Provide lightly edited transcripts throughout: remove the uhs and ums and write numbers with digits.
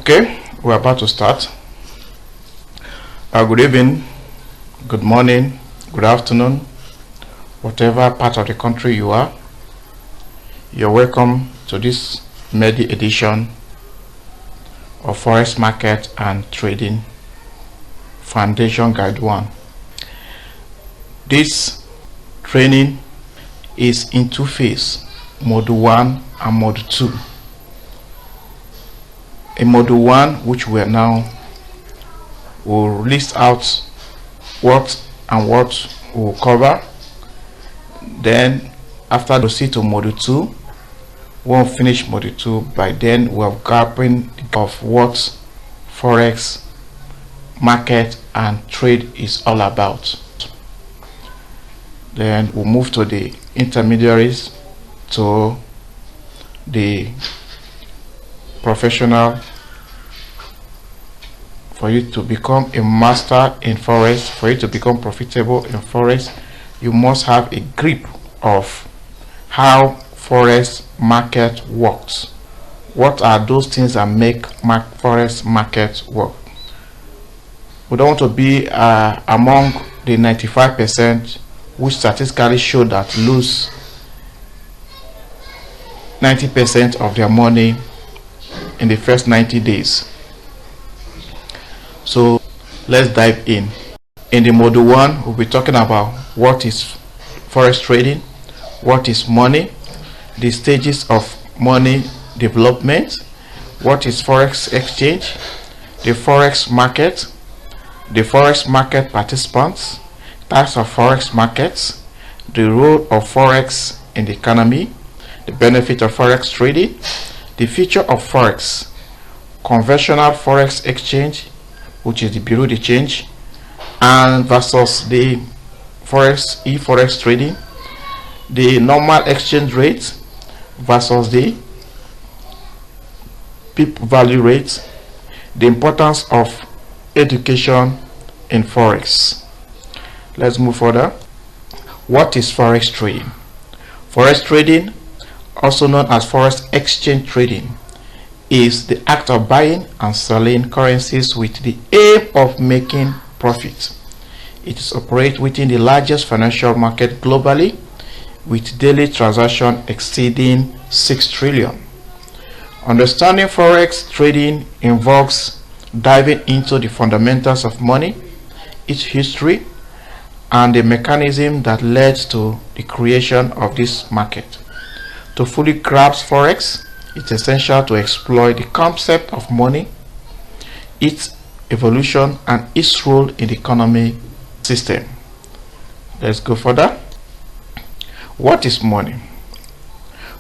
Okay, we're about to start. Good evening, good morning, good afternoon, whatever part of the country you are. You're welcome to this Medi edition of Forex Market and Trading Foundation Guide 1. This training is in two phases, Module 1 and Module 2. In Module 1, which we are now, will list out what we'll cover. Then after proceed to Module 2, we'll finish Module 2. By then we'll grappling of what Forex market and trade is all about. Then we'll move to the intermediaries, to the professional. For you to become a master in Forex, for you to become profitable in Forex, you must have a grip of how Forex market works. What are those things that make Forex market work? We don't want to be among the 95% which statistically show that lose 90% of their money in the first 90 days. So let's dive in. In the Module 1, we'll be talking about what is Forex trading, what is money, the stages of money development, what is Forex exchange, the Forex market, the Forex market participants, types of Forex markets, the role of Forex in the economy, the benefit of Forex trading, the future of Forex, conventional Forex exchange, which is the bureau de change, and versus the Forex trading, the normal exchange rate versus the peak value rate, the importance of education in Forex. Let's move further. What is Forex trading? Forex trading, also known as Forex exchange trading, is the act of buying and selling currencies with the aim of making profit. It is operated within the largest financial market globally, with daily transactions exceeding 6 trillion. Understanding Forex trading involves diving into the fundamentals of money, its history, and the mechanism that led to the creation of this market. To fully grasp Forex, it's essential to explore the concept of money, its evolution, and its role in the economic system. Let's go further. What is money?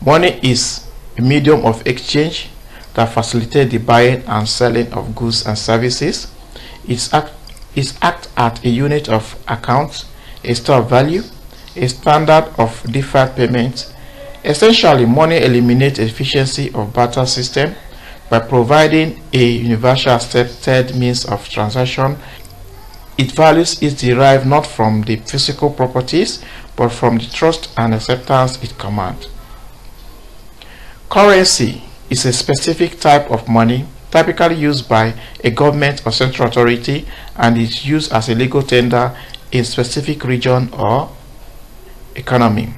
Money is a medium of exchange that facilitates the buying and selling of goods and services. It acts as a unit of account, a store of value, a standard of deferred payment. Essentially, money eliminates efficiency of barter system by providing a universal accepted means of transaction. Its values is derived not from the physical properties, but from the trust and acceptance it commands. Currency is a specific type of money typically used by a government or central authority, and is used as a legal tender in specific region or economy.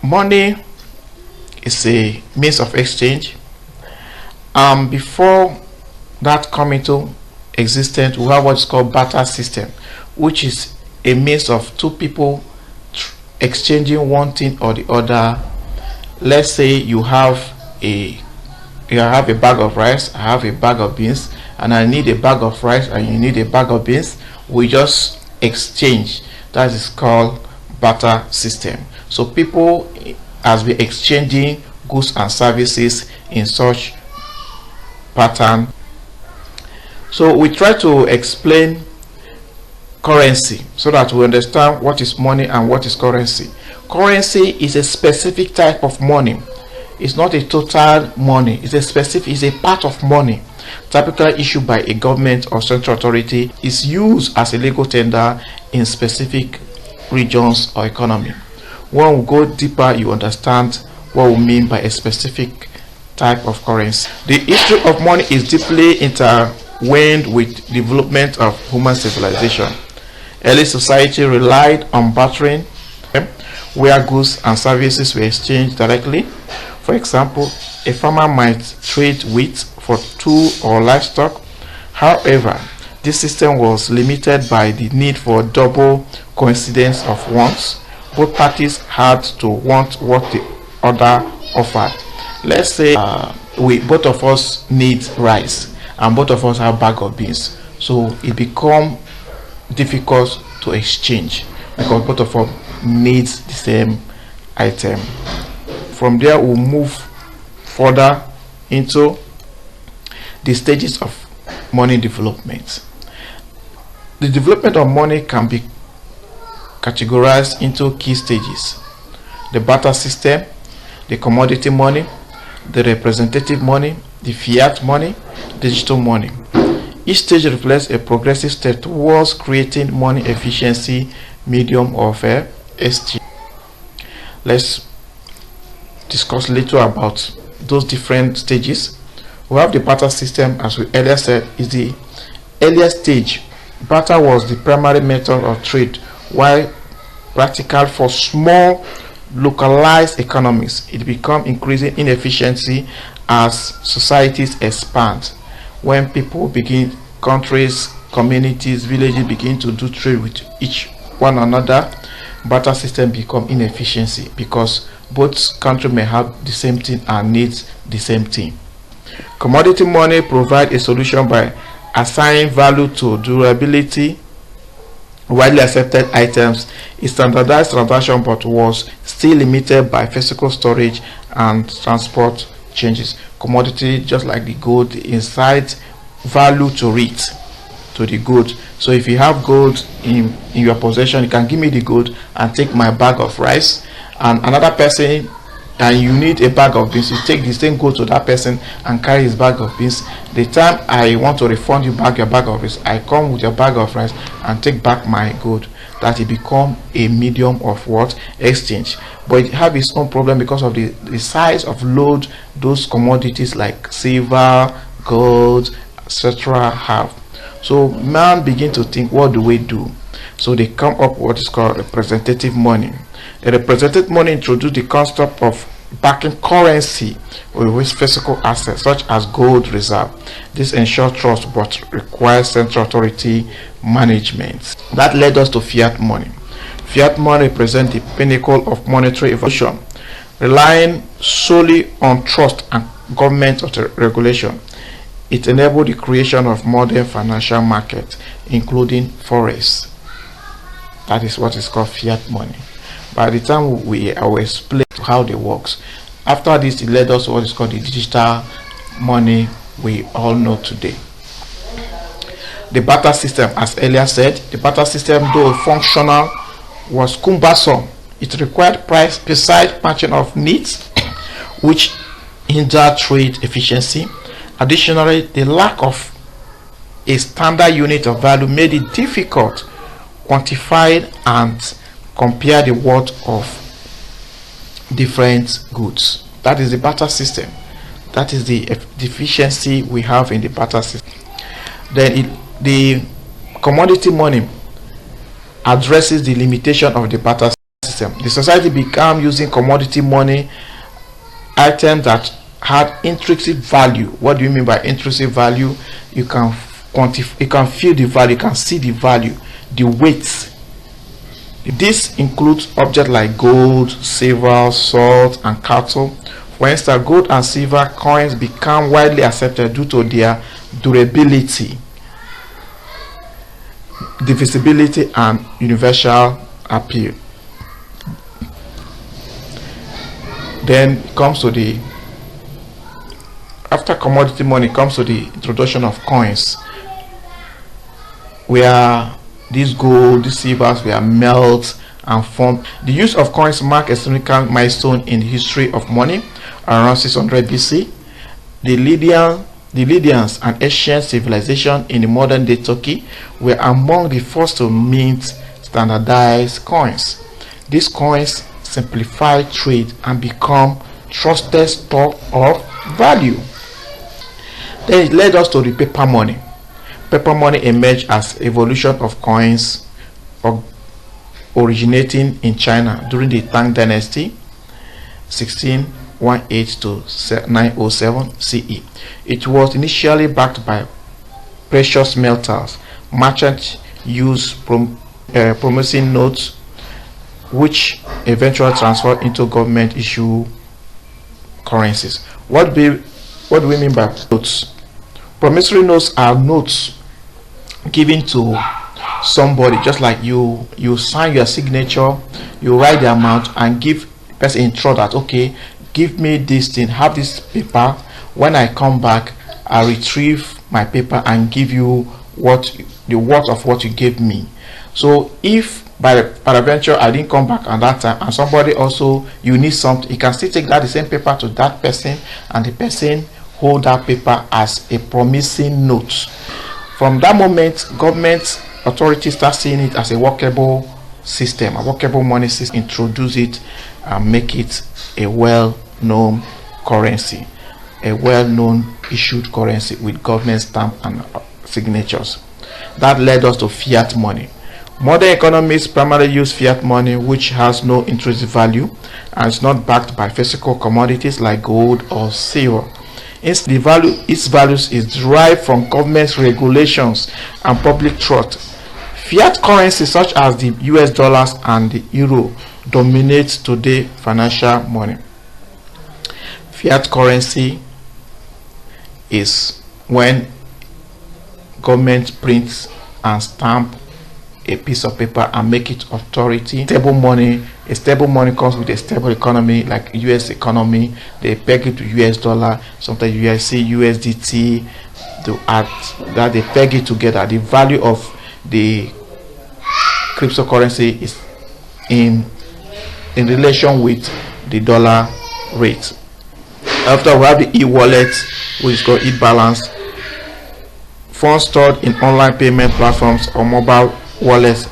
Money is a means of exchange. Before that come into existence, we have what is called barter system, which is a means of two people exchanging one thing or the other. Let's say you have a bag of rice, I have a bag of beans, and I need a bag of rice and you need a bag of beans. We just exchange. That is called barter system. So people has been exchanging goods and services in such pattern. So we try to explain currency so that we understand what is money and what is currency. Currency is a specific type of money. It's not a total money. It's a part of money typically issued by a government or central authority. Is used as a legal tender in specific regions or economy. When we go deeper, you understand what we mean by a specific type of currency. The history of money is deeply intertwined with development of human civilization. Early society relied on bartering, where goods and services were exchanged directly. For example, a farmer might trade wheat for tools or livestock. However, this system was limited by the need for double coincidence of wants. Both parties had to want what the other offered. Let's say we both of us need rice and both of us have bag of beans, so it become difficult to exchange because both of us needs the same item. From there we'll move further into the stages of money development. The development of money can be categorized into key stages: the barter system, the commodity money, the representative money, the fiat money, digital money. Each stage reflects a progressive step towards creating money efficiency medium of exchange. Let's discuss a little about those different stages. We have the barter system, as we earlier said, is the earliest stage. Barter was the primary method of trade, while practical for small localized economies. It becomes increasing inefficiency as societies expand. When people begin, countries, communities, villages begin to do trade with each one another, barter system become inefficiency because both countries may have the same thing and needs the same thing. Commodity money provides a solution by assigning value to durability. Widely accepted items is standardized transaction but was still limited by physical storage and transport changes. Commodity, just like the gold, inside value to it, to the gold. So if you have gold in your possession, you can give me the gold and take my bag of rice, and another person and you need a bag of beans, you take the same gold to that person and carry his bag of beans. The time I want to refund you back your bag of rice, I come with your bag of rice and take back my gold. That it become a medium of what? Exchange. But it have its own problem because of the size of load those commodities like silver, gold, etc. have. So man begin to think, what do we do? So they come up with what is called representative money. A representative money introduced the concept of backing currency with physical assets such as gold reserve. This ensures trust but requires central authority management. That led us to fiat money. Fiat money represents the pinnacle of monetary evolution, relying solely on trust and government regulation. It enabled the creation of modern financial markets, including forex. That is what is called fiat money. By the time I will explain how they works. After this, it led us to what is called the digital money we all know today. The barter system, as earlier said, the barter system, though functional, was cumbersome. It required precise matching of needs, which hindered trade efficiency. Additionally, the lack of a standard unit of value made it difficult to quantify and compare the worth of different goods. That is the barter system. That is the deficiency we have in the barter system. Then the commodity money addresses the limitation of the barter system. The society began using commodity money items that had intrinsic value. What do you mean by intrinsic value? You can quantify, you can feel the value, you can see the value, the weight. This includes objects like gold, silver, salt, and cattle. For instance, gold and silver coins become widely accepted due to their durability, divisibility, and universal appeal. Then comes to the, after commodity money comes to the introduction of coins, where these gold, these silvers were melted and formed. The use of coins marked a significant milestone in the history of money. Around 600 BC, the Lydians, an ancient civilization in the modern day Turkey, were among the first to mint standardized coins. These coins simplify trade and become trusted store of value. Then it led us to the paper money. Paper money emerged as evolution of coins originating in China during the Tang Dynasty, 1618 to 907 CE. It was initially backed by precious metals. Merchants used promising notes, which eventually transferred into government issue currencies. What do we mean by notes? Promissory notes are notes given to somebody, just like you sign your signature, you write the amount and give person in trust that, okay, give me this thing, have this paper, when I come back I retrieve my paper and give you the worth of what you gave me. So if by peradventure I didn't come back at that time and somebody also you need something, you can still take that the same paper to that person and the person hold that paper as a promising note. From that moment, government authorities start seeing it as a workable system, a workable money system, introduce it and make it a well-known currency, a well-known issued currency with government stamp and signatures. That led us to fiat money. Modern economies primarily use fiat money, which has no intrinsic value and is not backed by physical commodities like gold or silver. Its values is derived from government regulations and public trust. Fiat currencies such as the US dollars and the euro dominate today financial money. Fiat currency is when government prints and stamp a piece of paper and make it authority. Stable money, a stable money comes with a stable economy, like US economy. They peg it to US dollar, sometimes USC, USDT, to add that they peg it together. The value of the cryptocurrency is in relation with the dollar rate. After we have the e-wallet, which is called e-balance, funds stored in online payment platforms or mobile wallets,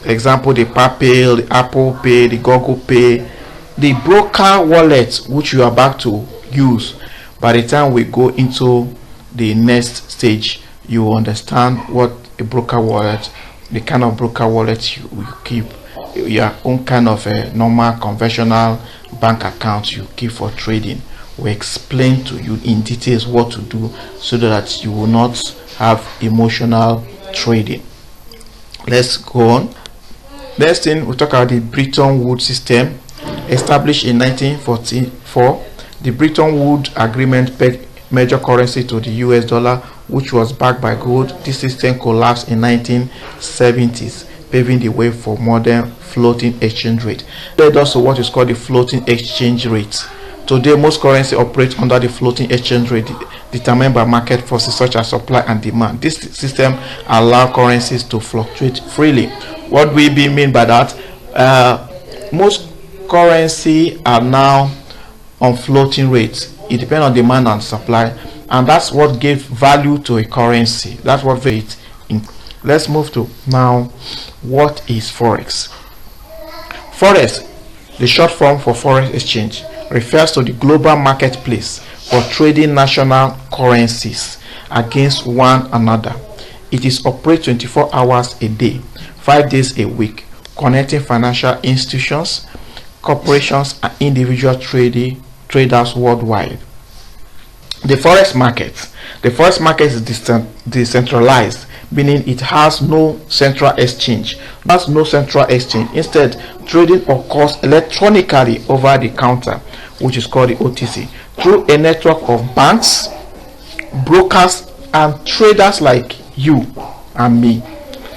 example the PayPal, the Apple Pay, the Google Pay, the broker wallet, which you are about to use. By the time we go into the next stage, you will understand what a broker wallet, the kind of broker wallet you keep, your own kind of a normal conventional bank account you keep for trading. We explain to you in details what to do so that you will not have emotional trading. Let's go on. Next thing, we talk about the Bretton Woods system. Established in 1944, the Bretton Woods Agreement pegged major currency to the US dollar, which was backed by gold. This system collapsed in 1970s, paving the way for modern floating exchange rate. There's also what is called the floating exchange rate. Today, most currency operate under the floating exchange rate determined by market forces such as supply and demand. This system allows currencies to fluctuate freely. What we mean by that? Most currency are now on floating rates. It depends on demand and supply, and that's what gives value to a currency. That's what it. Let's move to now. What is forex? Forex, the short form for foreign exchange, refers to the global marketplace for trading national currencies against one another. It is operate 24 hours a day, 5 days a week, connecting financial institutions, corporations, and individual traders worldwide. The forex market. The forex market is decentralized, meaning it has no central exchange. That's no central exchange. Instead, trading occurs electronically over the counter, which is called the OTC, through a network of banks, brokers, and traders like you and me.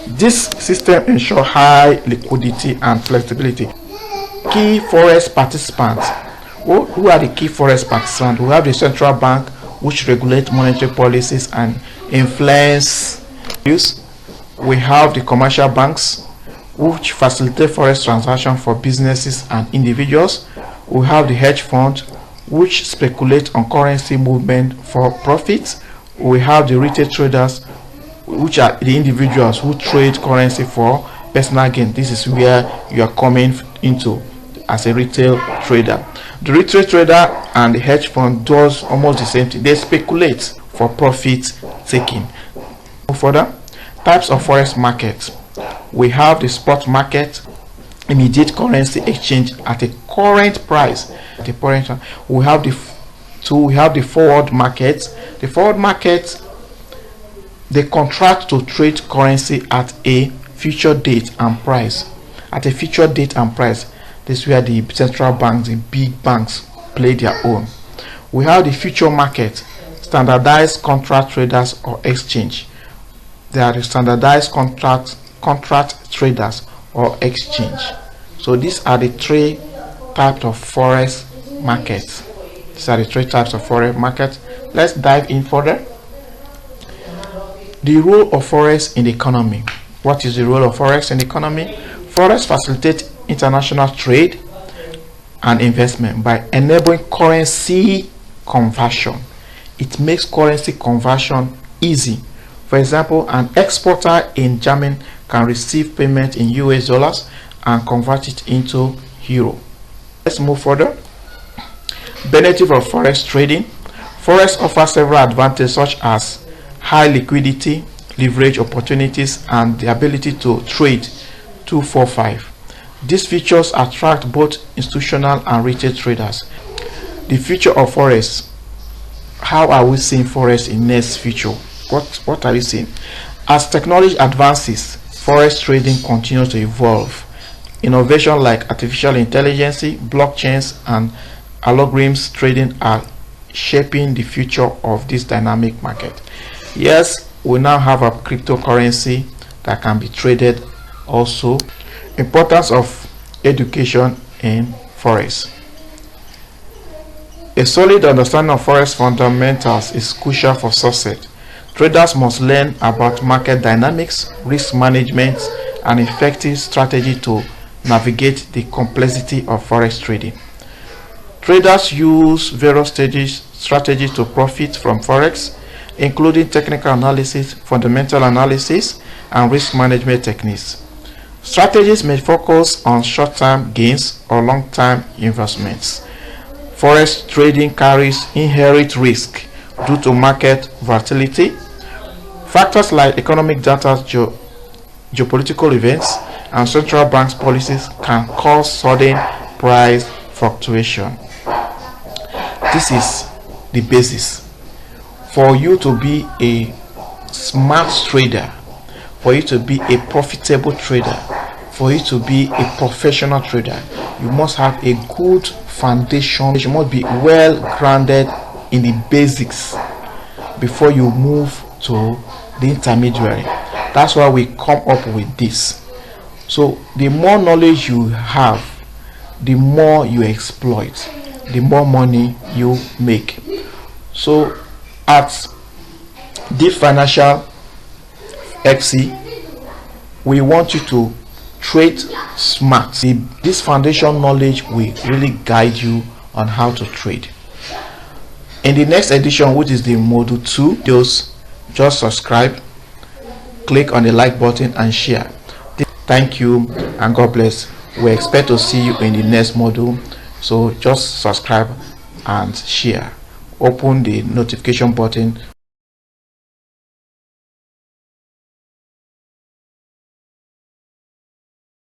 This system ensures high liquidity and flexibility. Key forex participants. Who are the key forex participants? We have the central bank, which regulates monetary policies and influence use. We have the commercial banks, which facilitate forex transactions for businesses and individuals. We have the hedge fund, which speculate on currency movement for profits. We have the retail traders, which are the individuals who trade currency for personal gain. This is where you are coming into as a retail trader. The retail trader and the hedge fund does almost the same thing. They speculate for profit taking. Further, types of forex markets. We have the spot market, immediate currency exchange at a current price. We have the forward market. The forward market, they contract to trade currency at a future date and price. At a future date and price. This is where the central banks, the big banks, play their own. We have the future market, standardized contract traders or exchange. They are the standardized contract traders or exchange. So these are the three types of forex markets. Let's dive in further. The role of forex in the economy. What is the role of forex in the economy? Forex facilitates international trade and investment by enabling currency conversion. It makes currency conversion easy. For example, an exporter in Germany can receive payment in US dollars and convert it into euro. Let's move further. Benefit of forex trading. Forex offers several advantages such as high liquidity, leverage opportunities, and the ability to trade 245. These features attract both institutional and retail traders. The future of forex. How are we seeing forex in next future? What are we seeing? As technology advances, forex trading continues to evolve. Innovation like artificial intelligence, blockchains, and algorithms trading are shaping the future of this dynamic market. Yes, we now have a cryptocurrency that can be traded also. Importance of education in forex. A solid understanding of forex fundamentals is crucial for success. Traders must learn about market dynamics, risk management, and effective strategy to navigate the complexity of forex trading. Traders use various strategies to profit from forex, including technical analysis, fundamental analysis, and risk management techniques. Strategies may focus on short-term gains or long-term investments. Forex trading carries inherent risk due to market volatility. Factors like economic data, geopolitical events, and central banks policies can cause sudden price fluctuation. This is the basis. For you to be a smart trader, for you to be a profitable trader, for you to be a professional trader, you must have a good foundation. You must be well grounded in the basics before you move to the intermediary. That's why we come up with this. So the more knowledge you have, the more you exploit, the more money you make. So at Deep Financial XC, we want you to trade smart. This foundation knowledge will really guide you on how to trade. In the next edition, which is the module 2, just subscribe, click on the like button and share. Thank you and God bless. We expect to see you in the next module, so just subscribe and share. Open the notification button